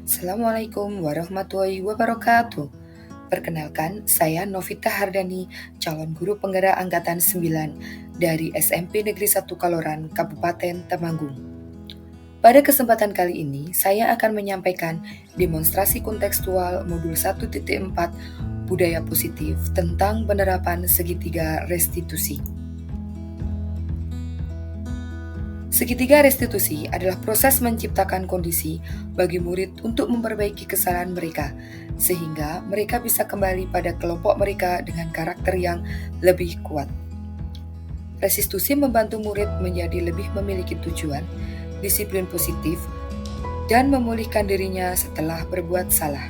Assalamualaikum warahmatullahi wabarakatuh. Perkenalkan, saya Novita Hardani, calon guru penggerak Angkatan 9 dari SMP Negeri 1 Kaloran, Kabupaten Temanggung. Pada kesempatan kali ini, saya akan menyampaikan demonstrasi kontekstual modul 1.4 Budaya Positif tentang penerapan segitiga restitusi. Segitiga restitusi adalah proses menciptakan kondisi bagi murid untuk memperbaiki kesalahan mereka, sehingga mereka bisa kembali pada kelompok mereka dengan karakter yang lebih kuat. Restitusi membantu murid menjadi lebih memiliki tujuan, disiplin positif, dan memulihkan dirinya setelah berbuat salah.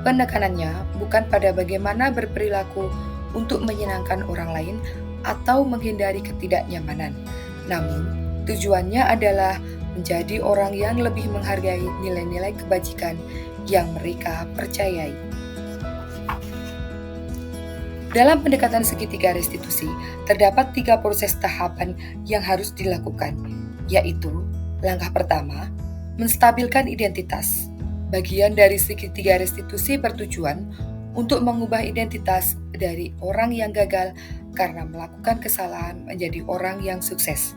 Penekanannya bukan pada bagaimana berperilaku untuk menyenangkan orang lain atau menghindari ketidaknyamanan, namun tujuannya adalah menjadi orang yang lebih menghargai nilai-nilai kebajikan yang mereka percayai. Dalam pendekatan segitiga restitusi, terdapat 3 proses tahapan yang harus dilakukan, yaitu langkah pertama, menstabilkan identitas. Bagian dari segitiga restitusi bertujuan untuk mengubah identitas dari orang yang gagal karena melakukan kesalahan menjadi orang yang sukses.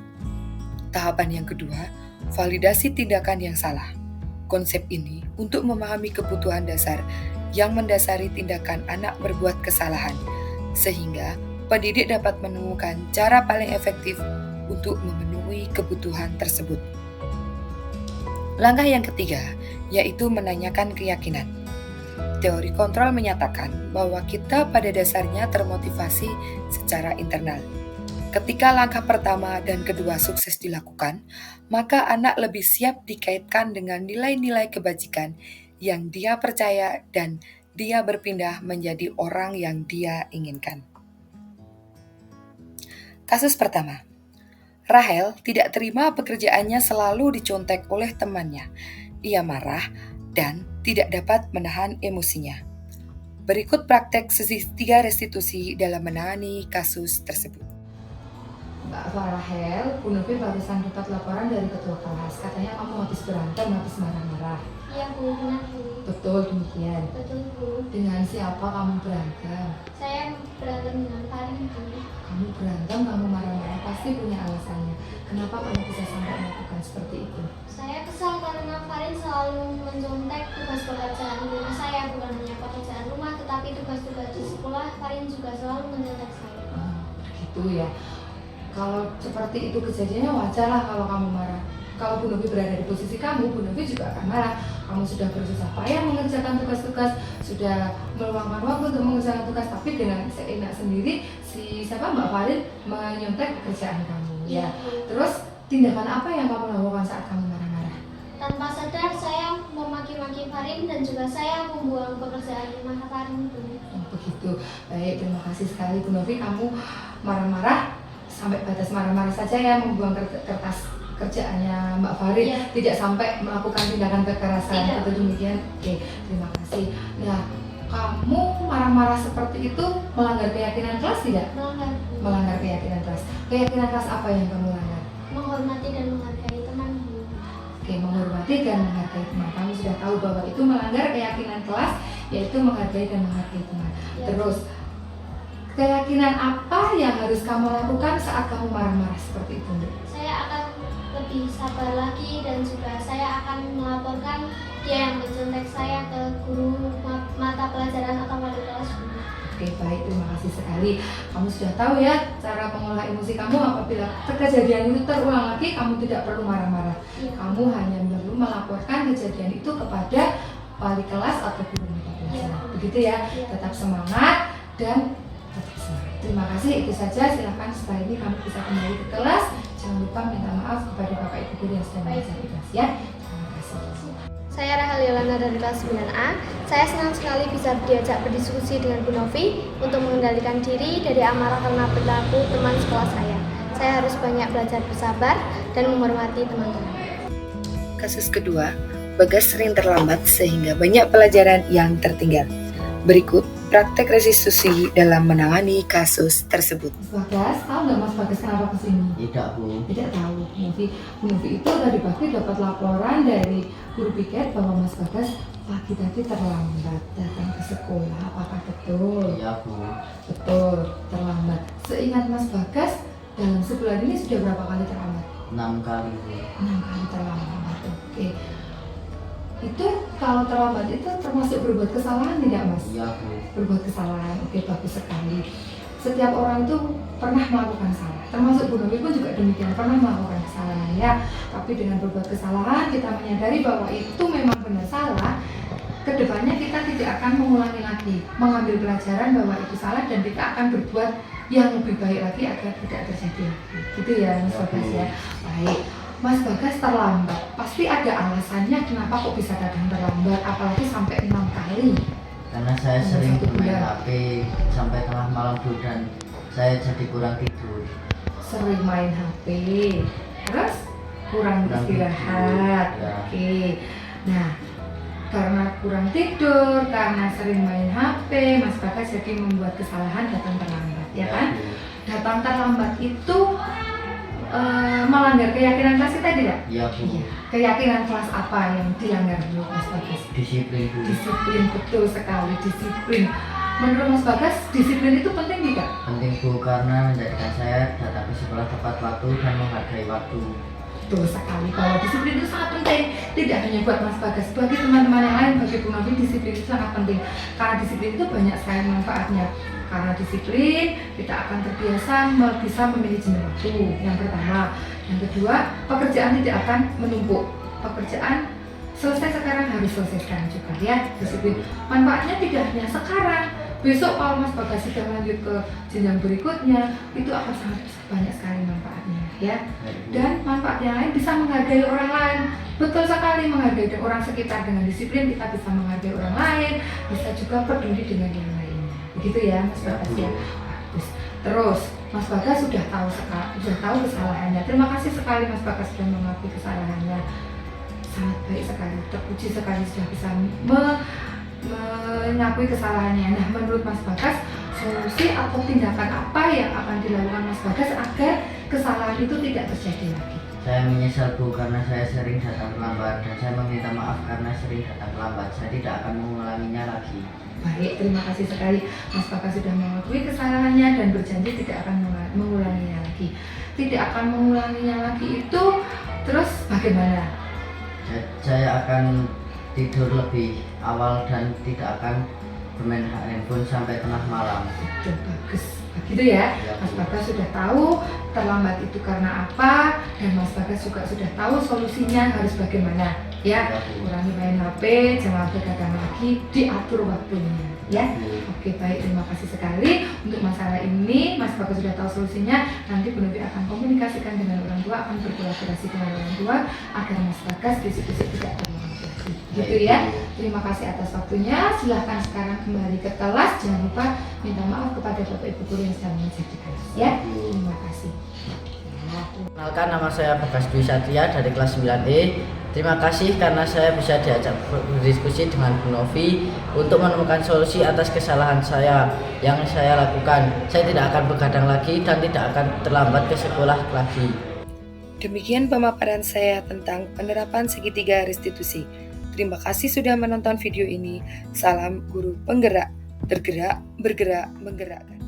Tahapan yang kedua, validasi tindakan yang salah. Konsep ini untuk memahami kebutuhan dasar yang mendasari tindakan anak berbuat kesalahan, sehingga pendidik dapat menemukan cara paling efektif untuk memenuhi kebutuhan tersebut. Langkah yang ketiga, yaitu menanyakan keyakinan. Teori kontrol menyatakan bahwa kita pada dasarnya termotivasi secara internal. Ketika langkah pertama dan kedua sukses dilakukan, maka anak lebih siap dikaitkan dengan nilai-nilai kebajikan yang dia percaya dan dia berpindah menjadi orang yang dia inginkan. Kasus pertama, Rahel tidak terima pekerjaannya selalu dicontek oleh temannya. Ia marah dan tidak dapat menahan emosinya. Berikut praktek segitiga restitusi dalam menangani kasus tersebut. Mbak Farahel, Bu Novi barusan dapat laporan dari ketua kelas. Katanya kamu habis berantem, habis marah-marah. Iya Bu, benar Bu. Betul demikian. Betul Bu. Dengan siapa kamu berantem? Saya berantem dengan Farin Bu. Kamu berantem, kamu marah-marah, pasti punya alasannya. Kenapa kamu bisa sampai melakukan seperti itu? Saya kesal karena Farin selalu mencontek tugas pekerjaan rumah saya. Bukan hanya pekerjaan rumah, tetapi tugas-tugas di sekolah. Farin juga selalu mencontek saya. Gitu ya. Kalau seperti itu kejadiannya wajar lah kalau kamu marah. Kalau Bu Novi berada di posisi kamu, Bu Novi juga akan marah. Kamu sudah bersusah payah mengerjakan tugas-tugas, sudah meluangkan waktu untuk mengerjakan tugas, tapi dengan seenak sendiri Mbak Farin menyontek pekerjaan kamu. Ya. Terus tindakan apa yang kamu lakukan saat kamu marah-marah? Tanpa sadar saya memaki-maki Farin dan juga saya membuang pekerjaan rumah Farin Bu. Oh, begitu. Baik, terima kasih sekali Bu Novi. Kamu marah-marah sampai batas marah-marah saja ya, membuang kertas kerjaannya Mbak Farin, tidak sampai melakukan tindakan kekerasan atau demikian. Oke, terima kasih. Nah, kamu marah-marah seperti itu melanggar keyakinan kelas tidak? Melanggar keyakinan kelas. Keyakinan kelas apa yang kamu langgar? Menghormati dan menghargai teman Bu. Oke, menghormati dan menghargai teman. Kamu sudah tahu bahwa itu melanggar keyakinan kelas, yaitu menghargai dan menghargai teman. Terus, keyakinan apa yang harus kamu lakukan saat kamu marah-marah seperti itu? Saya akan lebih sabar lagi dan juga saya akan melaporkan dia yang mencontek saya ke guru mata pelajaran atau wali kelas. Oke, baik, terima kasih sekali. Kamu sudah tahu ya cara mengolah emosi kamu. Apabila kejadian itu terulang lagi, kamu tidak perlu marah-marah. Kamu hanya perlu melaporkan kejadian itu kepada wali kelas atau guru mata pelajaran. Begitu ya. Tetap semangat dan tetap semangat. Terima kasih, itu saja. Silakan setelah ini kamu bisa kembali ke kelas. Jangan lupa minta maaf kepada Bapak Ibu guru yang sedang mengajar di kelas ya. Terima kasih. Saya Rahel Yolanda dari kelas 9A. Saya senang sekali bisa diajak berdiskusi dengan Bu Novi untuk mengendalikan diri dari amarah karena perilaku teman sekolah saya. Saya harus banyak belajar bersabar dan menghormati teman-teman. Kasus kedua, Bagas sering terlambat sehingga banyak pelajaran yang tertinggal. Berikut praktek restitusi dalam menangani kasus tersebut. Mas Bagas, tahu nggak Mas Bagas kenapa kesini? Tidak, Bu. Tidak tahu. Bu Novi itu tadi pagi dapat laporan dari guru piket bahwa Mas Bagas pagi tadi terlambat datang ke sekolah. Apakah betul? Iya, Bu. Betul, terlambat. Seingat Mas Bagas, dalam sebulan ini sudah berapa kali terlambat? 6 kali, Bu. 6 kali terlambat. Oke. Itu kalau terlambat itu termasuk berbuat kesalahan tidak, Mas? Iya, Bu. Berbuat kesalahan. Oke, bagus sekali. Setiap orang itu pernah melakukan salah. Termasuk Bu Novi pun juga demikian, pernah melakukan kesalahan ya. Tapi dengan berbuat kesalahan kita menyadari bahwa itu memang benar salah. Kedepannya kita tidak akan mengulangi lagi, mengambil pelajaran bahwa itu salah dan kita akan berbuat yang lebih baik lagi agar tidak terjadi lagi. Gitu ya Mas Bagas ya. Baik, Mas Bagas terlambat. Pasti ada alasannya kenapa kok bisa datang terlambat, apalagi sampai 6 kali. Karena saya Dalam sering satu bermain bulan. HP sampai tengah malam, Bu, dan saya jadi kurang tidur. Sering main HP, terus kurang Kurang istirahat. tidur, ya. Oke. Nah, karena kurang tidur, karena sering main HP, Mas Bagas jadi membuat kesalahan datang terlambat, ya kan? Bu. Datang terlambat itu melanggar keyakinan kelas kita tidak? Iya, Bu. Iya. Keyakinan kelas apa yang dilanggar dulu Mas Bagas? Disiplin, Bu. Disiplin, betul sekali, disiplin. Menurut Mas Bagas, disiplin itu penting tidak? Penting, Bu, karena menjadikan saya datang ke sekolah tepat waktu dan menghargai waktu. Betul sekali, bahwa disiplin itu sangat penting. Tidak hanya buat Mas Bagas, bagi teman-teman yang lain, bagi Bu Novi, disiplin itu sangat penting. Karena disiplin itu banyak sekali manfaatnya. Karena disiplin, kita akan terbiasa bisa memanajemen waktu. Yang pertama. Yang kedua, pekerjaan tidak akan menumpuk. Pekerjaan selesai sekarang harus selesai sekarang juga ya. Disiplin. Manfaatnya tidak hanya sekarang. Besok kalau Mas Bagas sudah lanjut ke jenjang berikutnya, itu akan sangat banyak sekali manfaatnya ya. Dan manfaat yang lain bisa menghargai orang lain. Betul sekali, menghargai orang sekitar. Dengan disiplin kita bisa menghargai orang lain, bisa juga peduli dengan yang lainnya. Begitu ya Mas Bagas ya. Bagus. Terus Mas Bagas sudah tahu kesalahannya. Terima kasih sekali Mas Bagas sudah mengakui kesalahannya. Sangat baik sekali, terpuji sekali sudah bisa mengakui kesalahannya. Nah, menurut Mas Bagas, solusi atau tindakan apa yang akan dilakukan Mas Bagas agar kesalahan itu tidak terjadi lagi? Saya menyesal, Bu, karena saya sering datang terlambat dan saya meminta maaf karena sering datang terlambat. Saya tidak akan mengulanginya lagi. Baik, terima kasih sekali Mas Bagas sudah mengakui kesalahannya dan berjanji tidak akan mengulanginya lagi. Tidak akan mengulanginya lagi itu terus bagaimana? Saya akan tidur lebih awal dan tidak akan bermain handphone sampai tengah malam. Betul, bagus. Begitu ya, Ya, Mas Bu. Bagas sudah tahu terlambat itu karena apa, dan Mas Bagas juga sudah tahu solusinya harus bagaimana. Ya, Ya, Bu. kurangi main HP, jangan begadang lagi, diatur waktunya. Ya, Bu. oke baik, terima kasih sekali untuk masalah ini. Mas Bagas sudah tahu solusinya. Nanti Bu Novi akan komunikasikan dengan orang tua, akan berkolaborasi dengan orang tua agar Mas Bagas diskusi tidak terlambat lagi. Gitu ya. Terima kasih atas waktunya. Silahkan sekarang kembali ke kelas. Jangan lupa minta maaf kepada Bapak Ibu guru yang sedang menjadi kelas. Ya, terima kasih. Ya. Kenalkan, nama saya Bagas Dwi Satria dari kelas 9E. Terima kasih karena saya bisa diajak berdiskusi dengan Bu Novi untuk menemukan solusi atas kesalahan saya yang saya lakukan. Saya tidak akan begadang lagi dan tidak akan terlambat ke sekolah lagi. Demikian pemaparan saya tentang penerapan segitiga restitusi. Terima kasih sudah menonton video ini. Salam guru penggerak, tergerak, bergerak, menggerakkan.